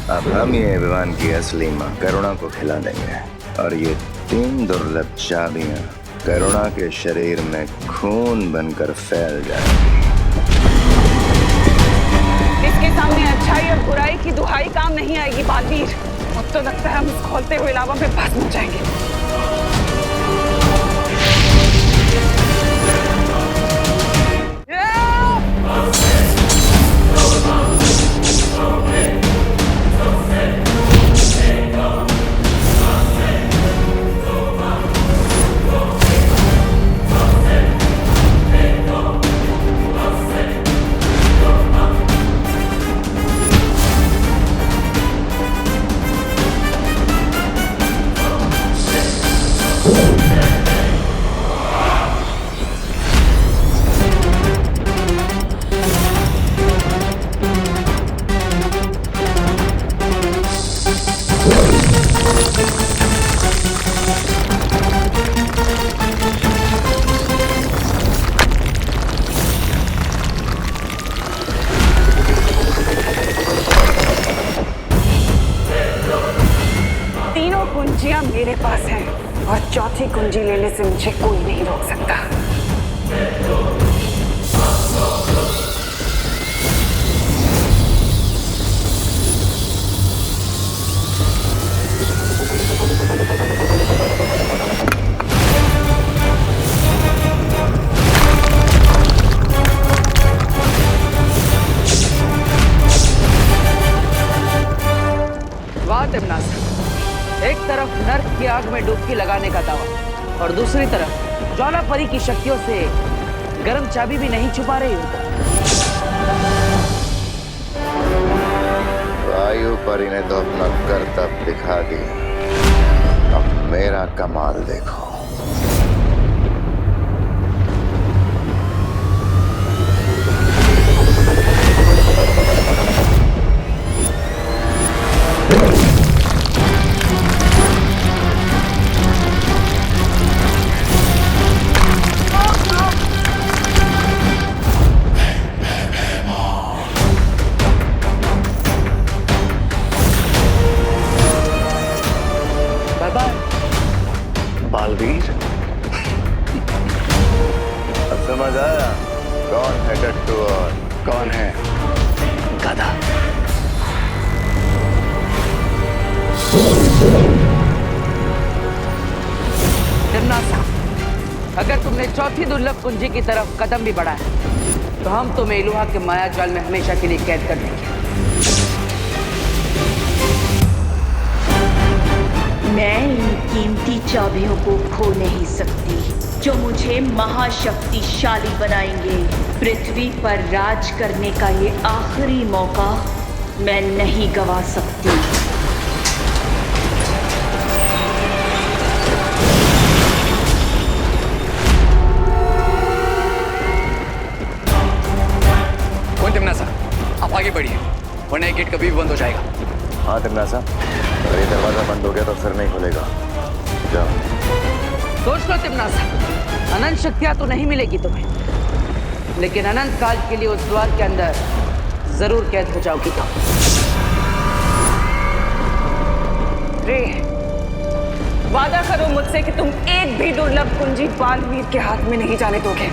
अब हम ये विमान की असली माँ करुणा को खिला देंगे और ये 3 दुर्लभ चाबियां करुणा के शरीर में खून बनकर फैल जाएंगी। इसके सामने अच्छाई और बुराई की दुहाई काम नहीं आएगी बालवीर। मुझे तो लगता है हम इस खौलते हुए लावा में भस्म हो जाएंगे। कुंजियां मेरे पास हैं और चौथी कुंजी लेने से मुझे कोई नहीं रोक सकता। वाह तिमनासा, एक तरफ नर्क की आग में डुबकी लगाने का दावा और दूसरी तरफ ज्वालापरी की शक्तियों से गर्म चाबी भी नहीं छुपा रही हो। वायुपरी ने तो अपना करतब दिखा दी, अब मेरा कमाल देखो। बालवीर, अब समझ आया कौन है टट्टू और कौन है गधा। तिमनासा, अगर तुमने चौथी दुर्लभ कुंजी की तरफ कदम भी बढ़ाया तो हम तुम्हें इलुहा के माया जाल में हमेशा के लिए कैद कर देंगे। मैं इन कीमती चाबियों को खो नहीं सकती जो मुझे महाशक्तिशाली बनाएंगे। पृथ्वी पर राज करने का ये आखिरी मौका मैं नहीं गवा सकती। कौन तिमनासा, आप आगे बढ़िए वरना ये गेट कभी भी बंद हो जाएगा। हाँ तिमनासा, अगर ये दरवाजा बंद हो गया तो फिर नहीं खुलेगा। जाओ। सोच लो तिमनासा, अनंत शक्तियां तो नहीं मिलेगी तुम्हें, लेकिन अनंत काल के लिए उस द्वार के अंदर जरूर कैद हो जाओगी तुम। रे, वादा करो मुझसे कि तुम एक भी दुर्लभ कुंजी बालवीर के हाथ में नहीं जाने दोगे।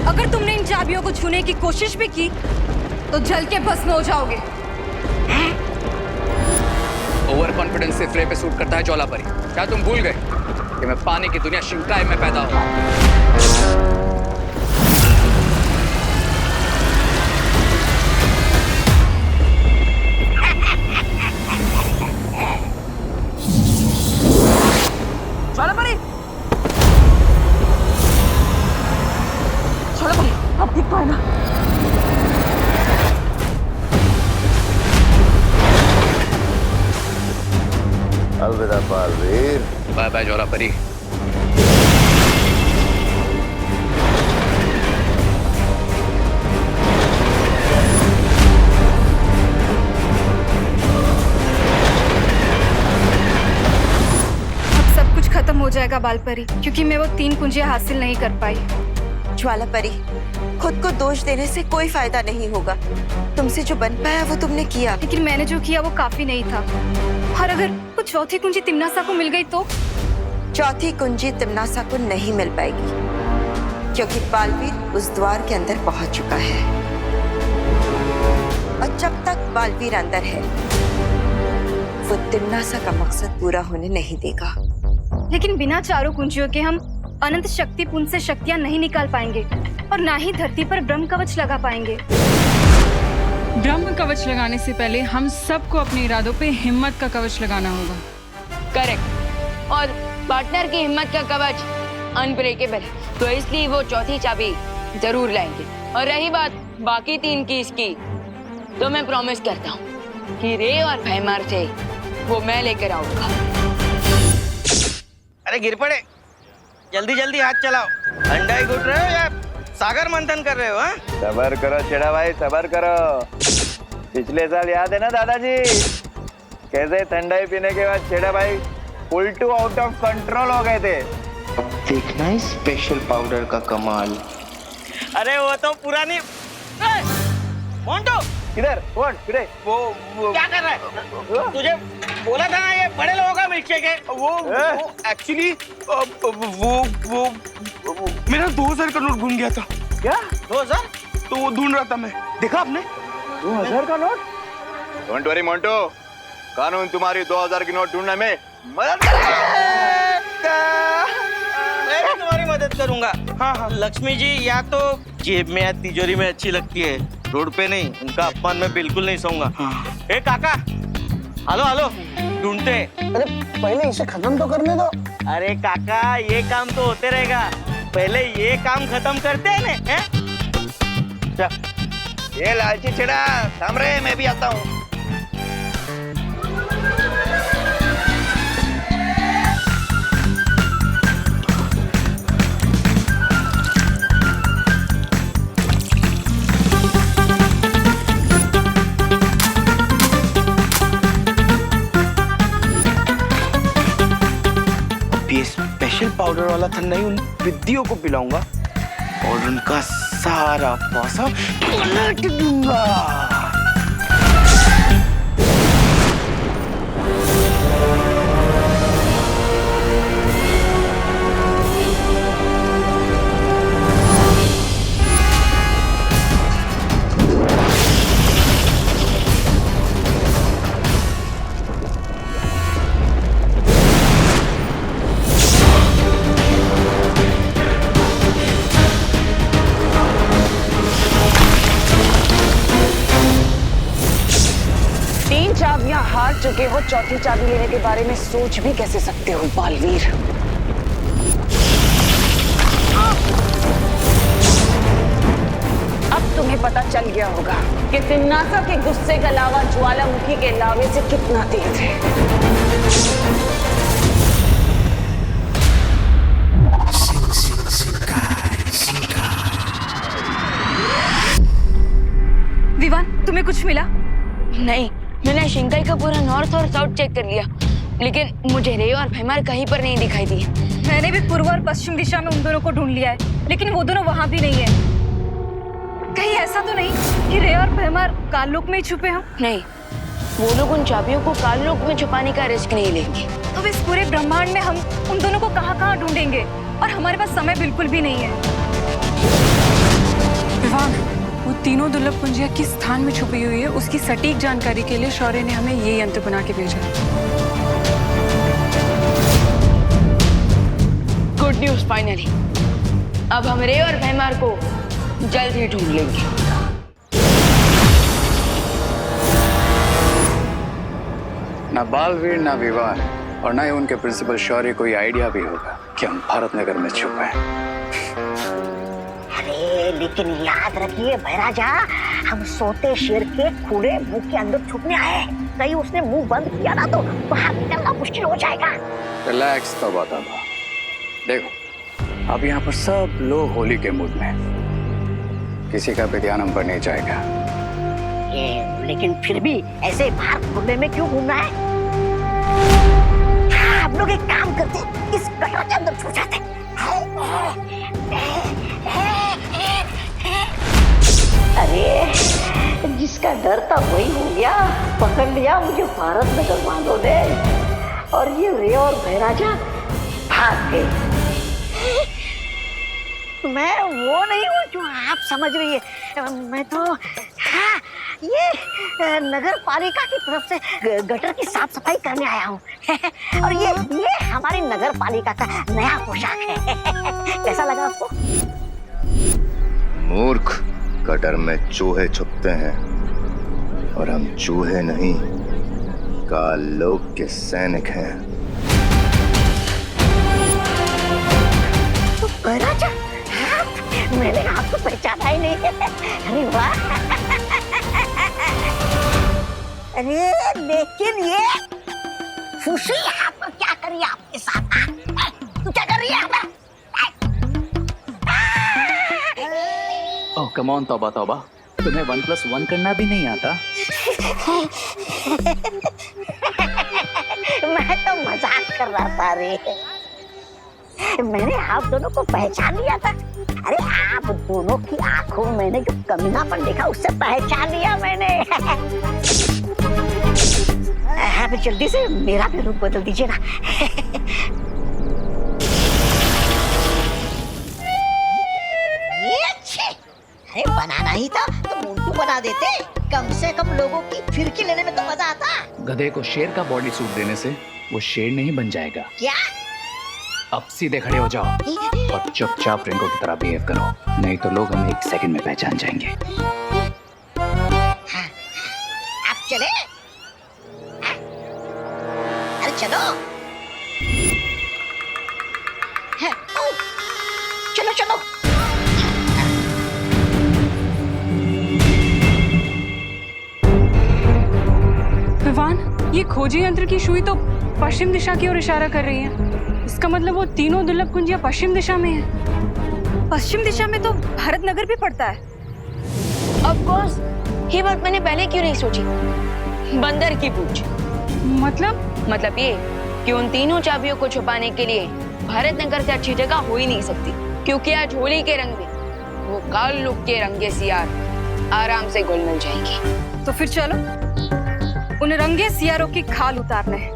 अगर तुमने इन चाबियों को छूने की कोशिश भी की तो जल के भस्म हो जाओगे। ओवर कॉन्फिडेंस से फ्रे पे सूट करता है ज्वालापरी। क्या तुम भूल गए कि मैं पानी की दुनिया शिंकाई में पैदा हुआ? ज्वालापरी, ज्वालापरी, अब ठीक तो है ना? अलविदा बालवीर। Bye bye ज्वालापरी। अब सब कुछ खत्म हो जाएगा बालपरी, क्योंकि मैं वो 3 कुंजियां हासिल नहीं कर पाई। ज्वालापरी, खुद को दोष देने से कोई फायदा नहीं होगा। तुमसे जो बन पाया वो तुमने किया। लेकिन मैंने जो किया वो काफी नहीं था। और अगर वो चौथी कुंजी तिम्नासा को मिल गई तो? चौथी कुंजी तिम्नासा को नहीं मिल पाएगी, क्योंकि बालवीर उस द्वार के अंदर पहुंच चुका है। और जब तक बालवीर अंदर है, वो तिम्नासा का मकसद पूरा होने नहीं देगा। लेकिन बिना चारों कुंजियों के हम अनंत शक्ति पुंज से शक्तियां नहीं निकाल पाएंगे और ना ही धरती पर ब्रह्म कवच लगा पाएंगे। ब्रह्म कवच लगाने से पहले हम सबको अपने इरादों पे हिम्मत का कवच लगाना होगा। करेक्ट। और पार्टनर की हिम्मत का कवच अनब्रेकेबल है, तो इसलिए वो चौथी चाबी जरूर लाएंगे। और रही बात बाकी 3 कीज की, तो मैं प्रॉमिस करता हूँ कि रे और भैमार से वो मैं लेकर आऊंगा। अरे गिर पड़े, जल्दी जल्दी हाथ चलाओ। अंडा ही घुट रहे हो या सागर मंथन कर रहे हो? हाँ, सबर करो छेड़ा भाई, सबर करो। पिछले साल याद है ना दादाजी, कैसे ठंडाई पीने के बाद छेड़ा भाई उल्टू आउट ऑफ कंट्रोल हो गए थे। अब देखना है स्पेशल पाउडर का कमाल। अरे वो तो पुरानी। मोंटो किधर? कौन? किधर? वो क्या कर रहा है? तुझे बोला था ना ये बड़े लोगों का मिल्कशेक है। वो एक्चुअली वो मेरा 2000 का नोट गुम गया था। क्या? 2000? तो वो ढूंढ रहा था मैं। देखा आपने? 2000 का नोट? डोंट वरी मोंटो, कानून तुम्हारी 2000 की नोट ढूंढने में मदद करेगा। मैं भी तुम्हारी मदद करूंगा। हाँ हाँ। लक्ष्मी जी या तो जेब में या तिजोरी में अच्छी लगती है, रोड पे नहीं। उनका अपमान मैं बिल्कुल नहीं सहूंगा। ए काका, हेलो हेलो, ढूंढते। अरे पहले इसे खत्म तो करने दो। अरे काका, ये काम तो होते रहेगा, पहले ये काम खत्म करते हैं ना। ये लालची छेड़ा थाम रहे, मैं भी आता हूँ। ये स्पेशल पाउडर वाला ठंडा ही उन विद्याओं को पिलाऊंगा और उनका सारा पैसा उलट दूंगा। चाबियां हार चुके हो, चौथी चाबी लेने के बारे में सोच भी कैसे सकते हो बालवीर? अब तुम्हें पता चल गया होगा कि तिम्नासा के गुस्से का लावा ज्वालामुखी के लावे से कितना तेज है। विवान, तुम्हें कुछ मिला? नहीं, मैंने शिंकाई का पूरा नॉर्थ और साउथ चेक कर लिया, लेकिन मुझे रे और भैमार कहीं पर नहीं दिखाई दी। मैंने भी पूर्व और पश्चिम दिशा में उन दोनों को ढूंढ लिया है, लेकिन वो दोनों वहां भी नहीं है। कहीं ऐसा तो नहीं कि रे और भैमार काललोक में ही छुपे हों? नहीं, वो लोग उन चाबियों को काललोक में छुपाने का रिस्क नहीं लेंगे। तो इस पूरे ब्रह्मांड में हम उन दोनों को कहाँ-कहाँ ढूंढेंगे? और हमारे पास समय बिल्कुल भी नहीं है। विवान, वो तीनों दुर्लभ कुंजियां किस स्थान में छुपी हुई है, उसकी सटीक जानकारी के लिए शौर्य ने हमें ये यंत्र बना के भेजा है। गुड न्यूज, फाइनली अब हम रे और भैमार को जल्द ही ढूंढ लेंगे। ना बालवीर, ना विवान और ना ही उनके प्रिंसिपल शौर्य को ये आइडिया भी होगा कि हम भारत नगर में छुपे हैं। लेकिन याद रखिए भैराजा, हम सोते शेर के खुले मुंह के अंदर छुपने आए हैं। कहीं उसने मुंह बंद किया ना तो बाहर निकलना मुश्किल हो जाएगा। रिलैक्स तबा तबा। देखो, अब यहाँ पर सब लोग होली के मूड में, किसी का भी ध्यान हम पर नहीं जाएगा। लेकिन फिर भी ऐसे बाहर खुले में क्यों घूमना है? हम लोग एक काम करते, इस गटर के अंदर छुप जाते। इसका डर तो वही हो गया, पकड़ लिया मुझे भारत नगर वालों ने, और ये रे और भैराजा भाग गए। मैं वो नहीं हूँ जो आप समझ रही है। मैं तो हाँ, ये नगर पालिका की तरफ से गटर की साफ सफाई करने आया हूँ। और ये हमारी नगर पालिका का नया पोशाक है। कैसा लगा आपको? मूर्ख, गटर में चूहे छुपते हैं और हम चूहे नहीं, काल लोक के सैनिक हैं। भैराजा, मैंने आपको पहचाना ही नहीं। अरे वाह! अरे लेकिन ये फुशी यहाँ पर क्या करी आपके साथ? तू क्या कर रही है? ओह कम ऑन तौबा तौबा, तुम्हें 1+1 करना भी नहीं आता? मैं तो मजाक कर रहा था रे। मैंने आप दोनों को पहचान लिया था। अरे आप दोनों की आंखों में मैंने जो कमीनापन देखा उससे पहचान लिया मैंने। आप जल्दी से मेरा भी रूप बदल दीजिए ना। ये अच्छे, अरे बनाना ही था तो मोंटू बना देते, कम से कम लोगों की फिरकी लेने में तो मजा आता। गधे को शेर का बॉडी सूट देने से वो शेर नहीं बन जाएगा। क्या? अब सीधे खड़े हो जाओ और चुपचाप रिंको की तरह बिहेव करो, नहीं तो लोग हमें 1 सेकंड में पहचान जाएंगे। आप चले? अरे चलो। चलो चलो। विवान, ये खोजी यंत्र की सुई तो पश्चिम दिशा की ओर इशारा कर रही है। इसका मतलब वो तीनों दुर्लभ कुंजियां पश्चिम दिशा में है। पश्चिम दिशा में तो भारत नगर भी पड़ता है। ऑफ कोर्स, ये बात मैंने पहले क्यों नहीं सोची? बंदर की पूछ। मतलब ये कि उन तीनों चाबियों को छुपाने के लिए भारत नगर से अच्छी जगह हो ही नहीं सकती, क्योंकि आज होली के रंग में वो काल लुक के रंगे सियार आराम से घुल मिल जाएंगे। तो फिर चलो उन रंगे सियारों की खाल उतारने हैं।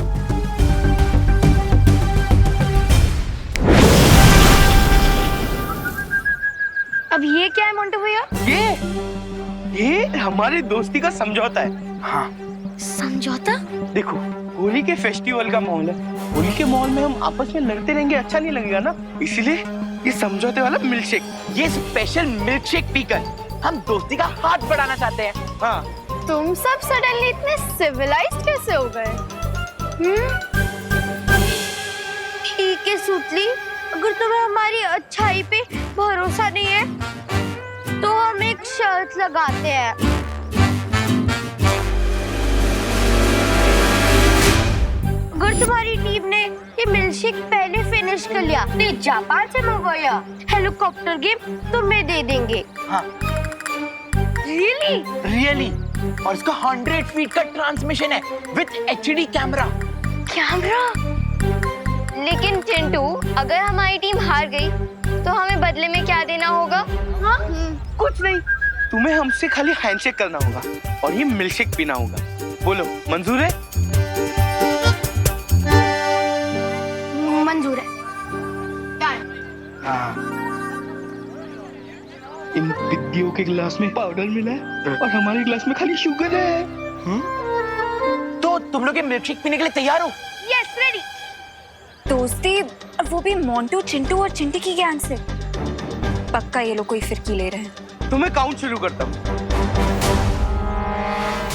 अब ये क्या है मोंटू भैया? ये हमारी दोस्ती का समझौता है। हाँ, समझौता? देखो होली के फेस्टिवल का माहौल है, होली के माहौल में हम आपस में लड़ते रहेंगे अच्छा नहीं लगेगा ना, इसलिए ये समझौते वाला मिल्कशेक, ये स्पेशल मिल्कशेक पीकर हम दोस्ती का हाथ बढ़ाना चाहते हैं। हाँ। तुम सब सडनली इतने सिविलाइज्ड कैसे हो गए? ठीक है सुतली, अगर तुम्हें हमारी अच्छाई पे भरोसा नहीं है तो हम एक शर्त लगाते हैं। अगर तुम्हारी टीम ने ये मिल्कशेक पहले फिनिश कर लिया, नहीं जापान से मंगवाया हेलीकॉप्टर गेम तुम्हें दे देंगे। हाँ। रियली और इसका 100 फीट का ट्रांसमिशन है विद HD कैमरा। लेकिन चिंटू, अगर हमारी टीम हार गई तो हमें बदले में क्या देना होगा? हाँ? कुछ नहीं, तुम्हें हमसे खाली हैंडशेक करना होगा और ये मिल्कशेक पीना होगा। बोलो मंजूर है? मंजूर है। हाँ। इन दिग्गियों के गिलास में पाउडर मिला है और हमारे गिलास में खाली शुगर है। तो तुम लोग ये मिल्कशेक पीने के लिए तैयार हो? Yes, ready. दोस्ती, और वो भी मोंटू, चिंटू और चिंटी की गैंग से। पक्का ये लोग कोई फिरकी ले रहे हैं। तुम्हें काउंट शुरू करता हूँ।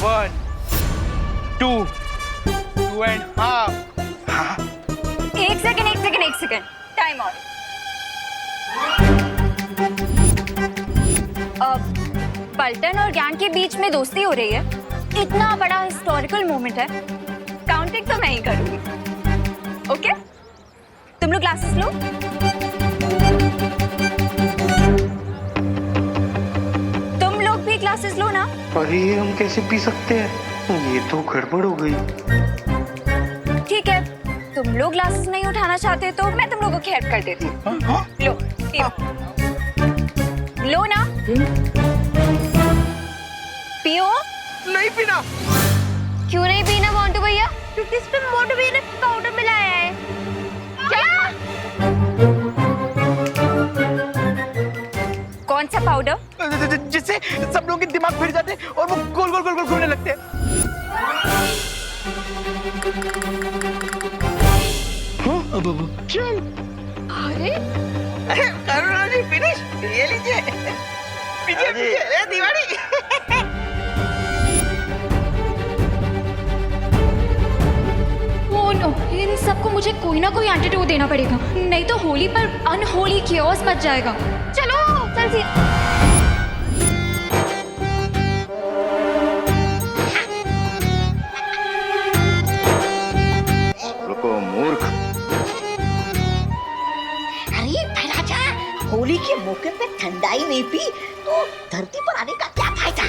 1, 2, 2.5। एक सेकंड, टाइम आउट। पल्टन और गैंग के बीच में दोस्ती हो रही है, इतना बड़ा हिस्टोरिकल मोमेंट है, काउंटिंग तो मैं ही करूंगी। ओके? तुम लोग क्लासेस लो। तुम लोग भी क्लासेस लो ना। अरे ये हम कैसे पी सकते हैं? ये तो गड़बड़ हो गई। ठीक है, तुम लोग ग्लासेस नहीं उठाना चाहते तो मैं तुम लोगों की हेल्प कर देती हूँ। लो, पियो। लो ना। पियो। पीना। क्यों नहीं पीना मोंटू भैया? क्योंकि इसमें मोंटू भैया ने पाउडर मिलाया है। क्या? कौन सा पाउडर? जिससे सब लोग के दिमाग फिर जाते और वो गोल गोल गोल गोल घूमने लगते हैं। चल। अरे करुणा जी फिनिश, ये लीजिए। पीछे पीछे दीवानी। ओह नो, इन सबको मुझे कोई ना कोई एंटीडोट देना पड़ेगा, नहीं तो होली पर अनहोली कियोस मच जाएगा। चलो जल्दी। रुको मूर्ख, अरे भैराजा, होली के मौके पे ठंडाई नहीं पी तो धरती पर आने का क्या फायदा?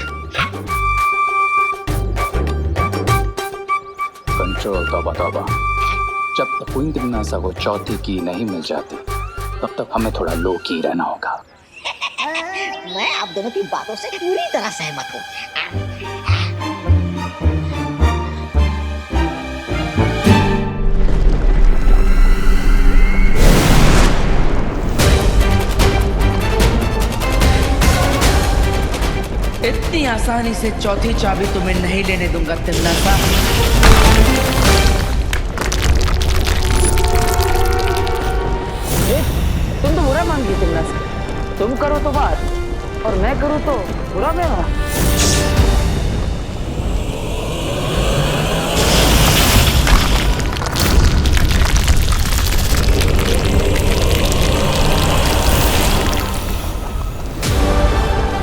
कंट्रोल तौबा तौबा। जब तक क्वीन तिमनासा को चौथी की नहीं मिल जाती तब तक हमें थोड़ा लो की रहना होगा। मैं आप दोनों की बातों से पूरी तरह सहमत हूँ। इतनी आसानी से चौथी चाबी तुम्हें नहीं लेने दूंगा तिमनासा। तुम तो बुरा मान गई तिमनासा। तुम करो तो बात और मैं करूँ तो बुरा व्यवहार।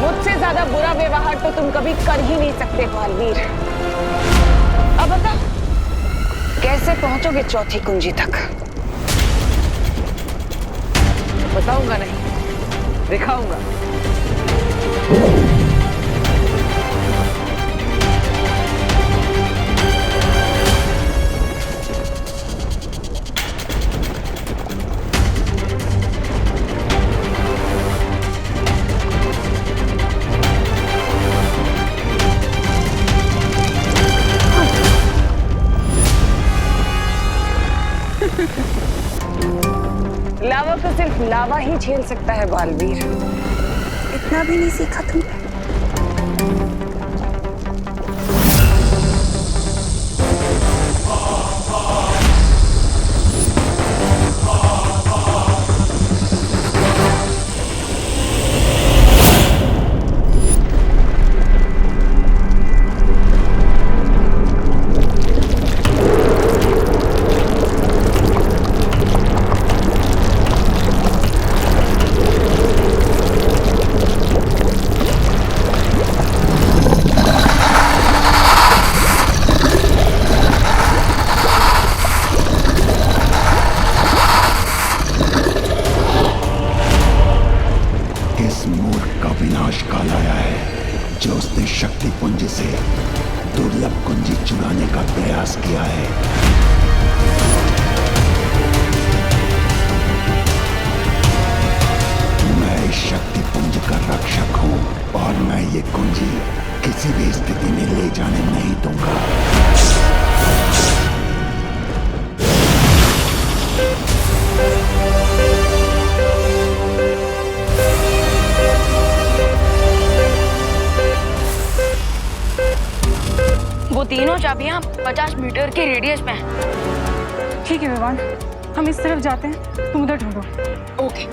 मुझसे ज्यादा बुरा व्यवहार तो तुम कभी कर ही नहीं सकते बालवीर। अब बता, कैसे पहुंचोगे चौथी कुंजी तक? बताऊंगा नहीं, दिखाऊंगा। लावा को सिर्फ लावा ही झेल सकता है बालवीर। इतना भी नहीं सीखा तुमने? तीनों चाबियां 50 मीटर के रेडियस में हैं। ठीक है विवान, हम इस तरफ जाते हैं, तुम उधर ढूंढो। ओके।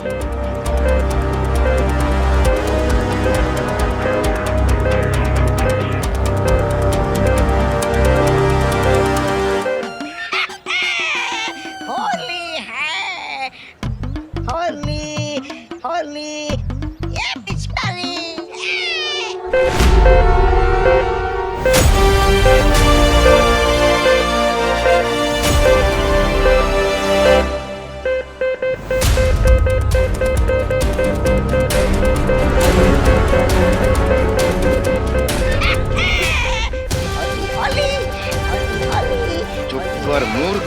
होली है, होली, होली, ये पिचकारी। चुप कर मूर्ख।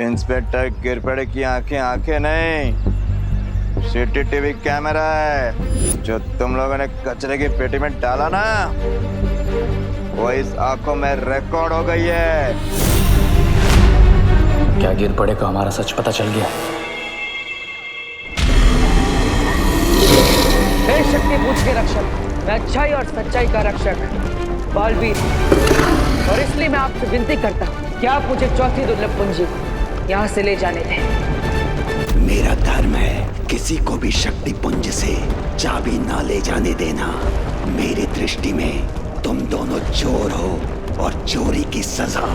इंस्पेक्टर गिरपड़े की आंखें आंखें नहीं, सीसीटीवी कैमरा है। जो तुम लोगों ने कचरे की पेटी में डाला ना, वो इस आंखों में रिकॉर्ड हो गई है। क्या गिरपड़े को हमारा सच पता चल गया? हे शक्ति पूछ के रक्षक, मैं अच्छाई और सच्चाई का रक्षक बालवीर, और इसलिए मैं आपसे विनती करता हूँ कि आप मुझे चौथी दुर्लभ कुंजी यहाँ से ले जाने दें। मेरा धर्म है किसी को भी शक्ति पुंज से चाबी ना ले जाने देना। मेरी दृष्टि में तुम दोनों चोर हो और चोरी की सजा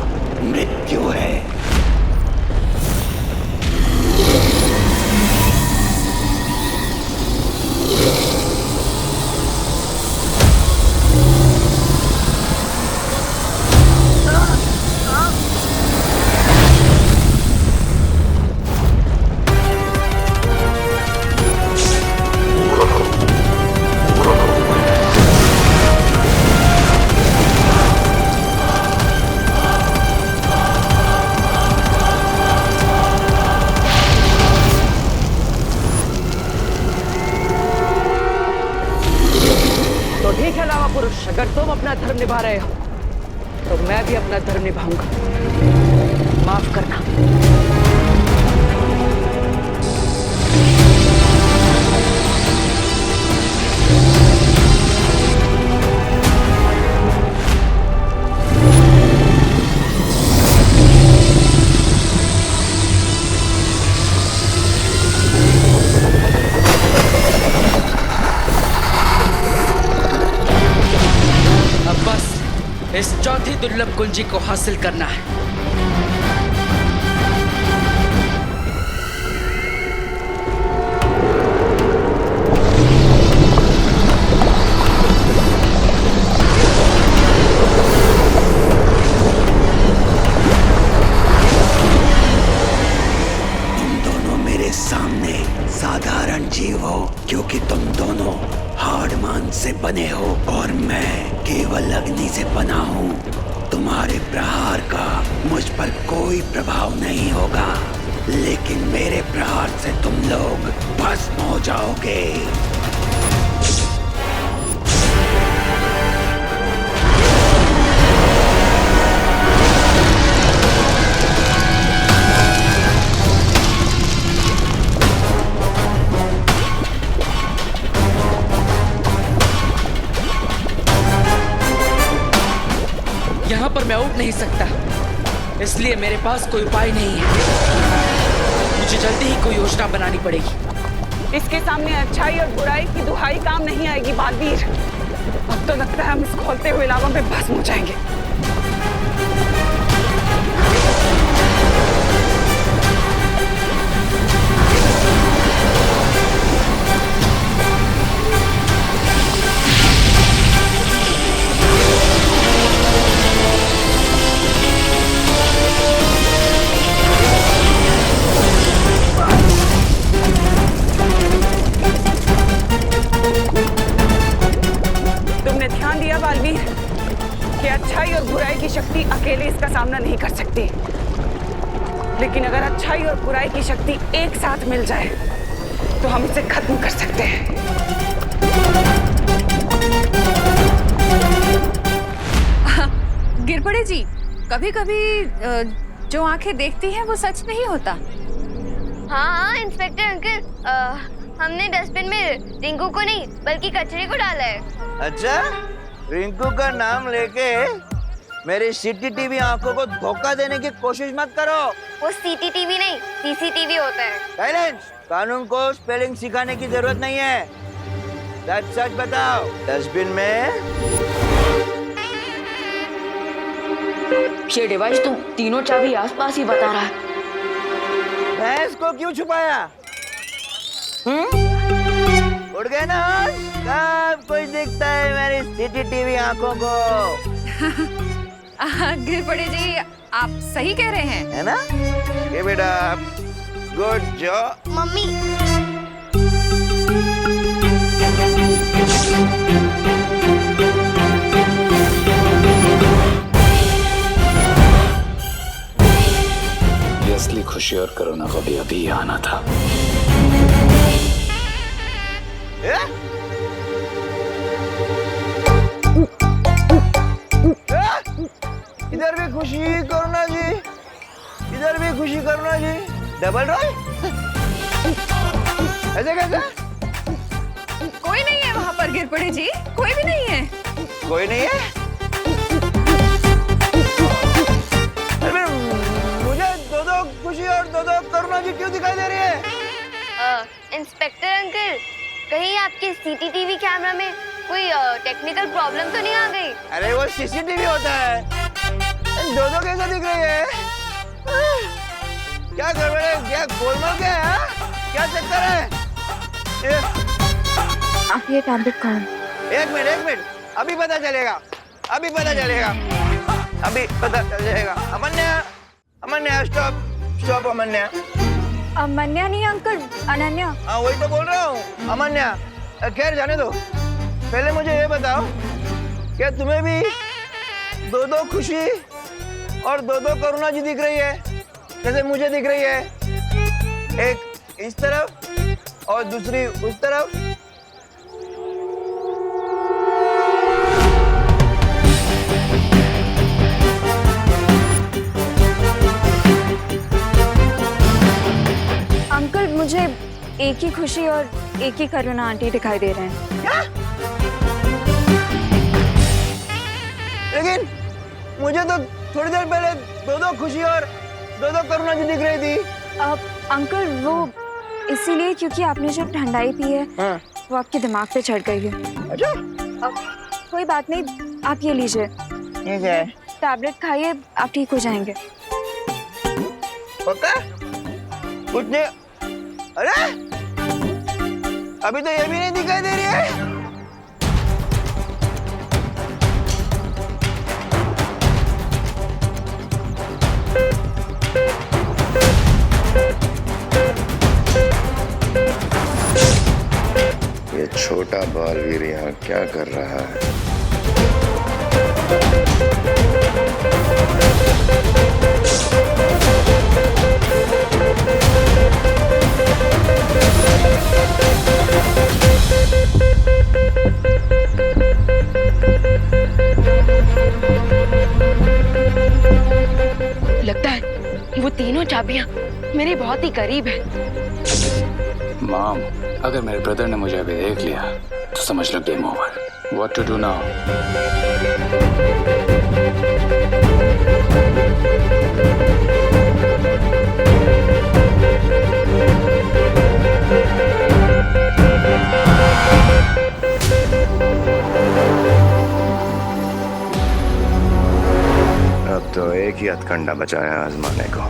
मृत्यु है। अगर तुम अपना धर्म निभा रहे हो तो मैं भी अपना धर्म निभाऊंगा। माफ करना। इस चौथी दुर्लभ कुंजी को हासिल करना है। तुम दोनों मेरे सामने साधारण जीव हो, क्योंकि तुम दोनों हाड़मान से बने हो और मैं केवल अग्नि से बना हूँ। तुम्हारे प्रहार का मुझ पर कोई प्रभाव नहीं होगा, लेकिन मेरे प्रहार से तुम लोग भस्म हो जाओगे। यहाँ पर मैं उठ नहीं सकता, इसलिए मेरे पास कोई उपाय नहीं है। मुझे जल्दी ही कोई योजना बनानी पड़ेगी। इसके सामने अच्छाई और बुराई की दुहाई काम नहीं आएगी बालवीर। अब तो लगता है हम इस खोलते हुए लावा में भस्म हो जाएंगे। कि अच्छाई और बुराई की शक्ति अकेले इसका सामना नहीं कर सकती, लेकिन अगर अच्छाई और बुराई की शक्ति एक साथ मिल जाए तो हम इसे खत्म कर सकते हैं। गिरपड़े जी, कभी कभी जो आंखें देखती हैं वो सच नहीं होता। हाँ इंस्पेक्टर अंकल, हमने डस्टबिन में रिंकू को नहीं बल्कि कचरे को डाला है। अच्छा, रिंकू का नाम लेके मेरी सीसीटीवी आंखों को धोखा देने की कोशिश मत करो। वो सीसीटीवी नहीं सीसीटीवी होता है। साइलेंस। कानून को स्पेलिंग सिखाने की जरूरत नहीं है। सच सच बताओ, डस्टबिन में ये डिवाइस तो तीनों चाबी आसपास ही बता रहा है। मैं इसको क्यों छुपाया? उड़ गए ना? सब कुछ दिखता है मेरी सीसीटीवी आंखों को। गिरपड़े जी, आप सही कह रहे हैं, है ना? ये बेटा, गुड जॉब। मम्मी, ये असली खुशी और कोरोना को भी अभी आना था। इधर भी खुशी कोरोना जी, इधर भी खुशी कोरोना जी। डबल रोल ऐसे कैसे? कोई नहीं है वहाँ पर गिरपड़े जी, कोई भी नहीं है। कोई नहीं है? अरे मुझे दो खुशी और दो कोरोना जी क्यों दिखाई दे रही है? इंस्पेक्टर अंकल, कहीं आपके सीसीटीवी कैमरा में कोई टेक्निकल प्रॉब्लम तो नहीं आ गई? अरे वो सीसीटीवी होता है, दो कैसे दिख रही है? क्या गड़बड़ है? क्या गोलमाल क्या है? क्या चक्कर है? आप ये टैबलेट खाओ। एक मिनट, अभी पता चलेगा, अभी पता चलेगा। अमन्या स्टॉप अमन्या। अमन्या नहीं अंकल, अनन्या। हाँ वही तो बोल रहा हूँ, अमन्या। खैर जाने दो, पहले मुझे ये बताओ, क्या तुम्हें भी दो खुशी और दो कोरोना जी दिख रही है जैसे मुझे दिख रही है? एक इस तरफ और दूसरी उस तरफ। अंकल मुझे एक ही खुशी और एक ही करुणा आंटी दिखाई दे रहे हैं। क्या? लेकिन मुझे तो थोड़ी देर पहले दो खुशी और दो कोरोना जी दिख रही थी। अंकल वो इसीलिए क्योंकि आपने जो ठंडाई पी है वो आपके दिमाग पे चढ़ गई है। अच्छा? कोई बात नहीं, आप ये लीजिए, ठीक है। टैबलेट खाइए, आप ठीक हो जाएंगे। पक्का? कुछ नहीं? अरे अभी तो ये भी नहीं दिखाई दे रही है। ये छोटा बालवीर यहाँ क्या कर रहा है? लगता है वो तीनों चाबियां मेरे बहुत ही करीब है। मॉम, अगर मेरे ब्रदर ने मुझे अभी देख लिया तो समझ लो game over. What to do now? अब तो एक ही हथकंडा बचा है आजमाने को।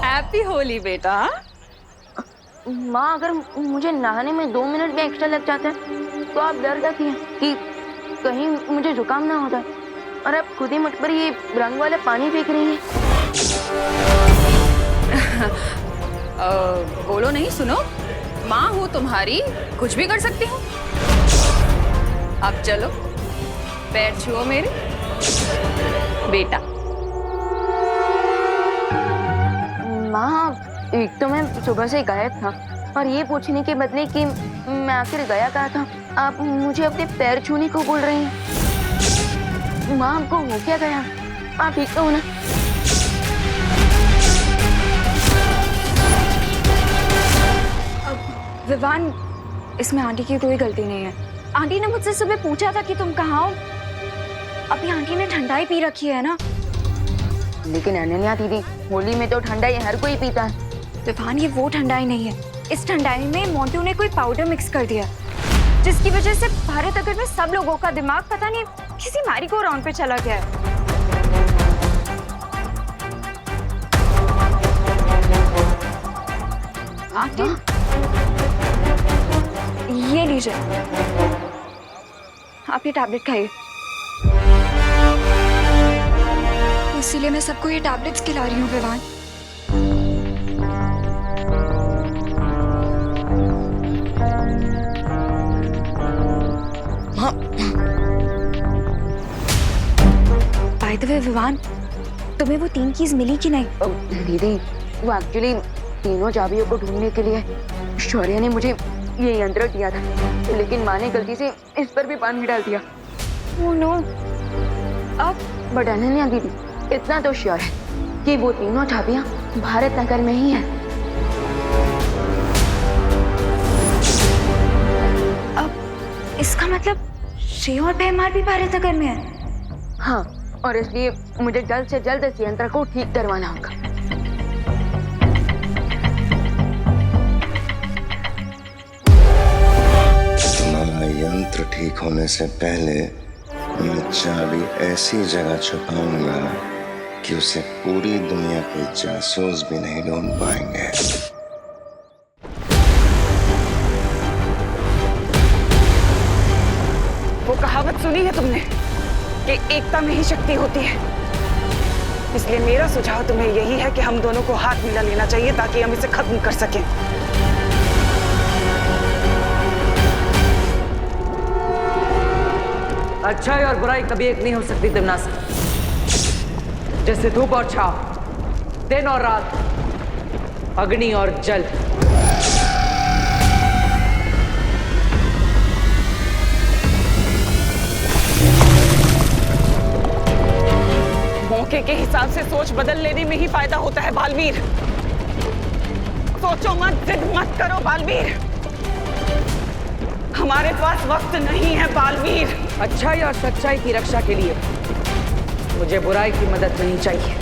हैप्पी होली बेटा। माँ, अगर मुझे नहाने में 2 मिनट भी एक्स्ट्रा लग जाते हैं तो आप डर जाती हैं कि कहीं मुझे जुकाम ना हो जाए, और आप खुद ही मुझ पर ये रंग वाला पानी फेंक रही हैं। बोलो नहीं, सुनो, माँ हूँ तुम्हारी, कुछ भी कर सकती हूँ। अब चलो, पैर छुओ मेरे बेटा। माँ, एक तो मैं सुबह से गायब था, और ये पूछने के बदले कि मैं आखिर गया कहाँ था, आप मुझे अपने पैर छूने को बोल रही हैं। माँ, आपको हो क्या गया? आप ठीक तो हो ना? विवान, इसमें आंटी की कोई गलती नहीं है। आंटी ने मुझसे सुबह पूछा था कि तुम कहाँ हो। अभी आंटी ने ठंडाई पी रखी है ना। लेकिन अनन्या दीदी, होली में तो ठंडाई हर कोई पीता है। विवान, ये वो ठंडाई नहीं है। इस ठंडाई में मोंटू ने कोई पाउडर मिक्स कर दिया, जिसकी वजह से भारत अगर में सब लोगों का दिमाग पता नहीं किसी मैरी गो राउंड पे चला गया है। आंटी, ये लीजिए, आप ये टैबलेट खाइए। इसीलिए मैं सबको ये टैबलेट्स खिला रही हूँ Vivaan. By the way Vivaan, तुम्हें वो 3 कीज मिली कि नहीं? दीदी, वो एक्चुअली तीनों चाबियों को ढूंढने के लिए शौर्य ने मुझे ये यंत्र दिया था, लेकिन माँ ने गलती से इस पर भी पानी डाल दिया। Oh no. अब बट अनन्या दीदी, इतना तो श्योर है कि वो तीनों चाबियां भारत नगर में ही हैं। अब इसका मतलब श्रेय और भैमार भी भारत नगर में है? हाँ, और इसलिए मुझे जल्द से जल्द इस यंत्र को ठीक करवाना होगा। तुम्हारा यंत्र ठीक होने से पहले मैं चाबी ऐसी जगह छुपाऊंगा कि उसे पूरी दुनिया के जासूस भी नहीं ढूंढ पाएंगे। वो कहावत सुनी है तुमने कि एकता में ही शक्ति होती है। इसलिए मेरा सुझाव तुम्हें यही है कि हम दोनों को हाथ मिला लेना चाहिए ताकि हम इसे खत्म कर सकें। अच्छाई और बुराई कभी एक नहीं हो सकती तिमनासा। जैसे धूप और छाव, दिन और रात, अग्नि और जल। मौके के हिसाब से सोच बदल लेने में ही फायदा होता है बालवीर। सोचो मत, जिद मत करो बालवीर। हमारे पास वक्त नहीं है बालवीर। अच्छाई और सच्चाई की रक्षा के लिए मुझे बुराई की मदद नहीं चाहिए।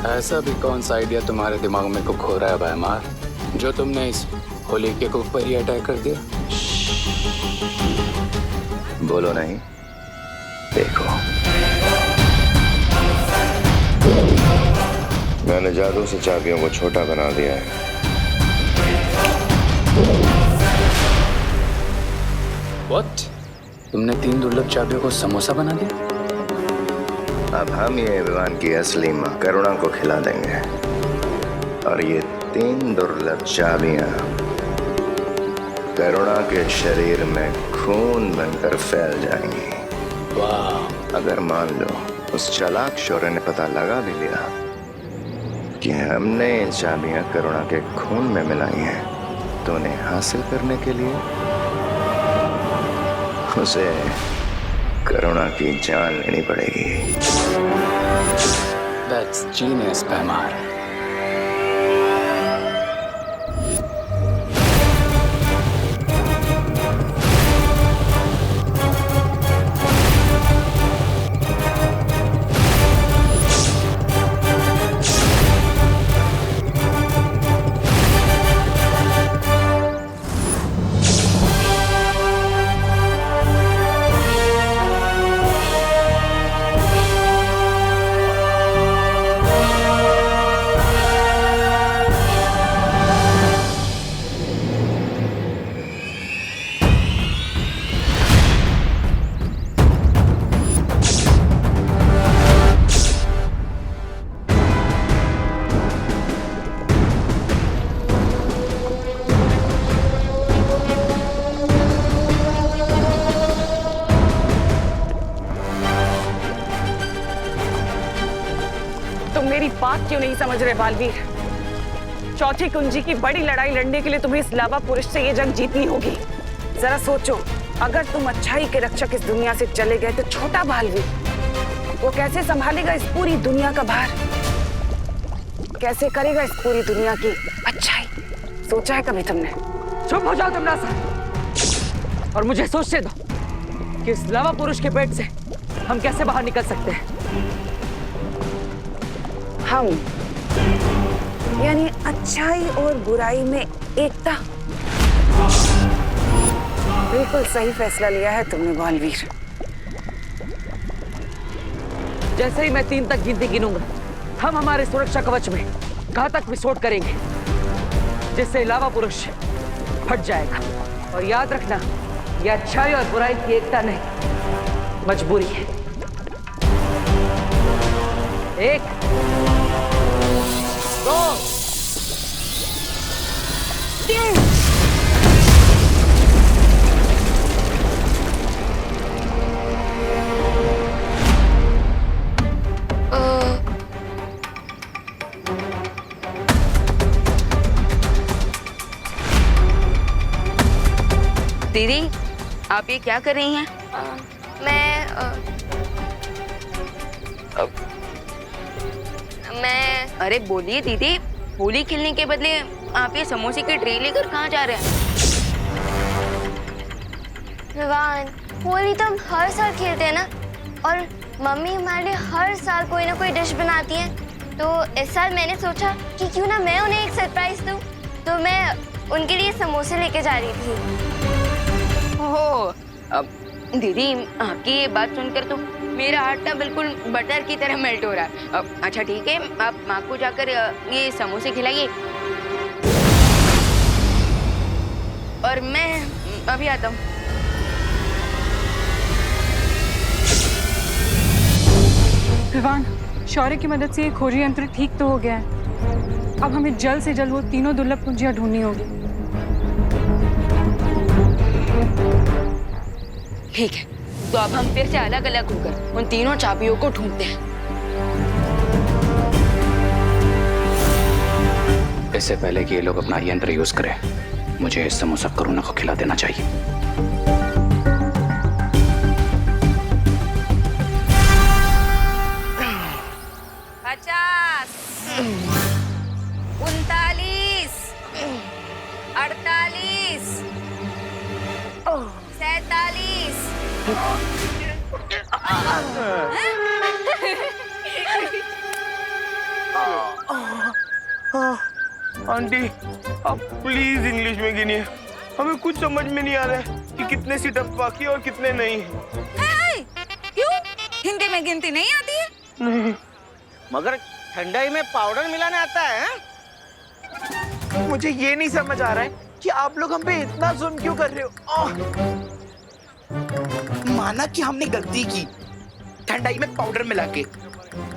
ऐसा भी कौन सा आइडिया तुम्हारे दिमाग में को खो रहा है भैमार, जो तुमने इस होलिके के ऊपर ही अटैक कर दिया? बोलो नहीं, देखो। मैंने जादू से चाबियों को छोटा बना दिया है। What? तुमने 3 दुर्लभ चाबियों को समोसा बना दिया? अब हम ये विवान की असली मां करुणा को खिला देंगे और ये 3 दुर्लभ चाबियां करुणा के शरीर में खून बनकर फैल जाएंगी। वाह! अगर मान लो उस चालाक शौर्य ने पता लगा भी लिया कि हमने ये चाबियां करुणा के खून में मिलाई हैं, तो उन्हें हासिल करने के लिए उसे करुणा की जान लेनी पड़ेगी। That's genius, भैमार। मेरी बात क्यों नहीं समझ रहे बालवीर? चौथी कुंजी की बड़ी लड़ाई लड़ने के लिए तुम्हें इस लावा पुरुष से ये जंग जीतनी होगी। जरा सोचो, अगर तुम अच्छाई के रक्षक इस दुनिया से चले गए तो छोटा बालवीर वो कैसे संभालेगा इस पूरी दुनिया का भार? कैसे करेगा इस पूरी दुनिया की अच्छाई? सोचा है कभी तुमने? चुप हो जाओ तमन्ना, और मुझे सोचने दो कि इस लावा पुरुष के पेट से हम कैसे बाहर निकल सकते हैं। हम यानी अच्छाई और बुराई में एकता। बिल्कुल सही फैसला लिया है तुमने बालवीर। जैसे ही मैं 3 तक गिनती गिनूंगा, हम हमारे सुरक्षा कवच में घातक विस्फोट करेंगे, जिससे लावा पुरुष फट जाएगा। और याद रखना, यह अच्छाई और बुराई की एकता नहीं, मजबूरी है। 1 2 3। दीदी, आप ये क्या कर रही हैं? मैं अरे बोलिए दीदी, होली खेलने के बदले आप ये समोसे की ट्रे लेकर कहाँ जा रहे हैं? विवान, होली तो हम हर साल खेलते हैं ना, और मम्मी हमारे लिए हर साल कोई ना कोई डिश बनाती है। तो इस साल मैंने सोचा कि क्यों ना मैं उन्हें एक सरप्राइज दूं। तो मैं उनके लिए समोसे लेके जा रही थी। ओह, दीदी, आपकी ये बात सुनकर तो मेरा हार्ट ना बिल्कुल बटर की तरह मेल्ट हो रहा है। अच्छा ठीक है, आप माँ को जाकर ये समोसे खिलाइए, और मैं अभी आता हूँ। विवान, शौर्य की मदद से ये खोजी यंत्र ठीक तो हो गया है। अब हमें जल्द से जल्द वो तीनों दुर्लभ कुंजियां ढूंढनी होगी। ठीक है, तो अब हम फिर से अलग अलग होकर उन तीनों चाबियों को ढूंढते हैं। इससे पहले कि ये लोग अपना यंत्र यूज करें, मुझे इस समोसा करुणा को खिला देना चाहिए। 50 39 48 47। आंटी, आप प्लीज इंग्लिश में गिनिए। हमें कुछ समझ में नहीं आ रहा है कि कितने सीटअप बाकी और कितने नहीं। क्यों? हिंदी में गिनती नहीं आती है? नहीं। मगर ठंडाई में पाउडर मिलाने आता है? मुझे ये नहीं समझ आ रहा है कि आप लोग हम पे इतना जुल्म क्यों कर रहे हो। माना कि हमने गलती की ठंडाई में पाउडर मिला के,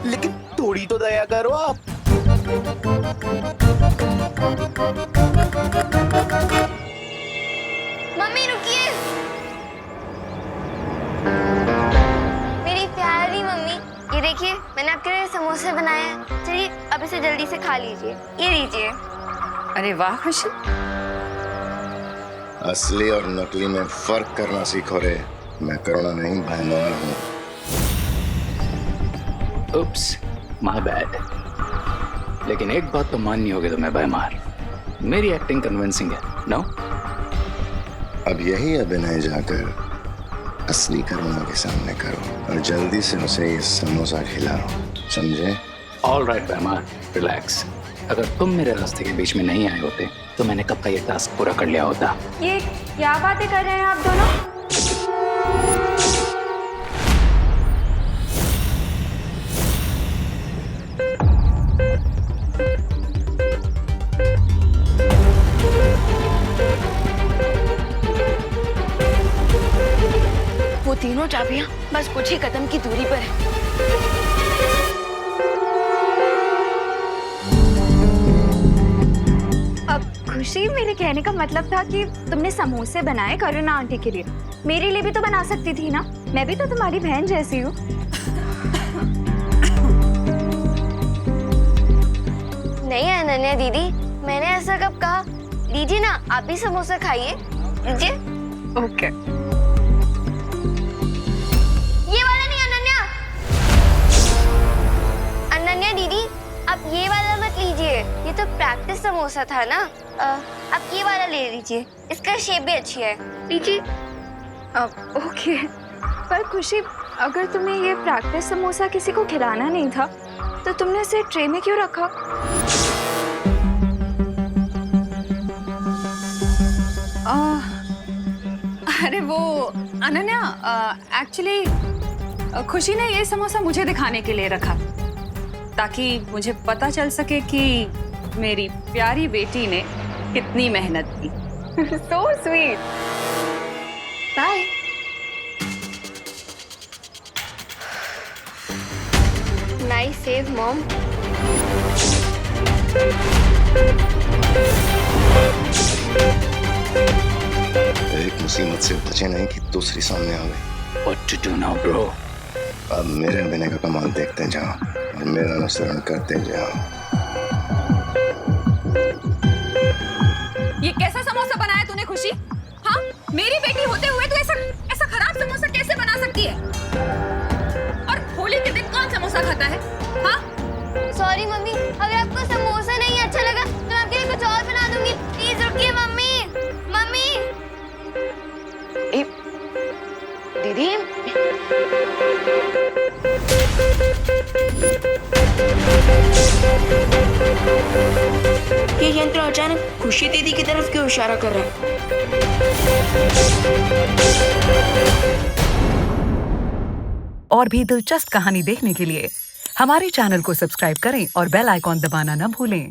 लेकिन थोड़ी तो दया करो आप। मम्मी रुकिए, मेरी प्यारी मम्मी, ये देखिए मैंने आपके लिए समोसे बनाए हैं। चलिए अब इसे जल्दी से खा लीजिए। ये लीजिए। अरे वाह खुशी, असली और नकली में फर्क करना सीखो रे। मैं करुणा नहीं, भयमार हूँ। उप्स, माय बैड। लेकिन एक बात तो माननी होगी तुम्हें भयमार, मेरी एक्टिंग कन्विंसिंग है, नो? अब यही अभिनय जाकर असली करुणा के सामने करो और जल्दी से उसे ये समोसा खिलाओ, समझे? ऑल राइट भयमार, रिलैक्स। अगर तुम मेरे रास्ते के बीच में नहीं आए होते तो मैंने कब का ये टास्क पूरा कर लिया होता। ये क्या बातें कर रहे हैं आप दोनों? वो तीनों चाबियां बस कुछ ही कदम की दूरी पर है। खुशी, मेरे कहने का मतलब था कि तुमने समोसे बनाए करुणा आंटी के लिए, मेरे लिए भी तो बना सकती थी ना। मैं भी तो तुम्हारी बहन जैसी हूँ। नहीं अनन्या दीदी, मैंने ऐसा कब कहा? लीजिए ना, आप भी समोसा खाइए। लीजिए। ओके। ये वाला नहीं अनन्या। अनन्या दीदी, आप ये वाला मत लीजिए, ये तो प्रैक्टिस समोसा था ना। आप ये वाला ले लीजिए, इसका शेप भी अच्छी है, लीजिए। ओके, पर खुशी, अगर तुम्हें ये प्रैक्टिस समोसा किसी को खिलाना नहीं था तो तुमने इसे ट्रे में क्यों रखा? अरे वो अनन्या, एक्चुअली खुशी ने ये समोसा मुझे दिखाने के लिए रखा ताकि मुझे पता चल सके कि मेरी प्यारी बेटी ने कितनी मेहनत की। So sweet. Bye. Nice save mom. एक मुसीबत से बचे नहीं कि दूसरी सामने आ गई। What to do now, bro? अब मेरे बिना का कमाल देखते जाओ और मेरा अनुसरण करते जाओ। ये कैसा समोसा बनाया तूने खुशी? हाँ, मेरी बेटी होते हुए तू ऐसा खराब समोसा कैसे बना सकती है? और होली के दिन कौन समोसा खाता है? हाँ? सॉरी मम्मी, अगर आपको समोसा नहीं अच्छा लगा तो मैं आपके लिए कुछ और बना दूंगी। प्लीज रुकिए मम्मी। मम्मी, दीदी, ये यंत्र अचानक खुशी दीदी की तरफ क्यों इशारा कर रहा है? और भी दिलचस्प कहानी देखने के लिए हमारे चैनल को सब्सक्राइब करें और बेल आइकॉन दबाना न भूलें।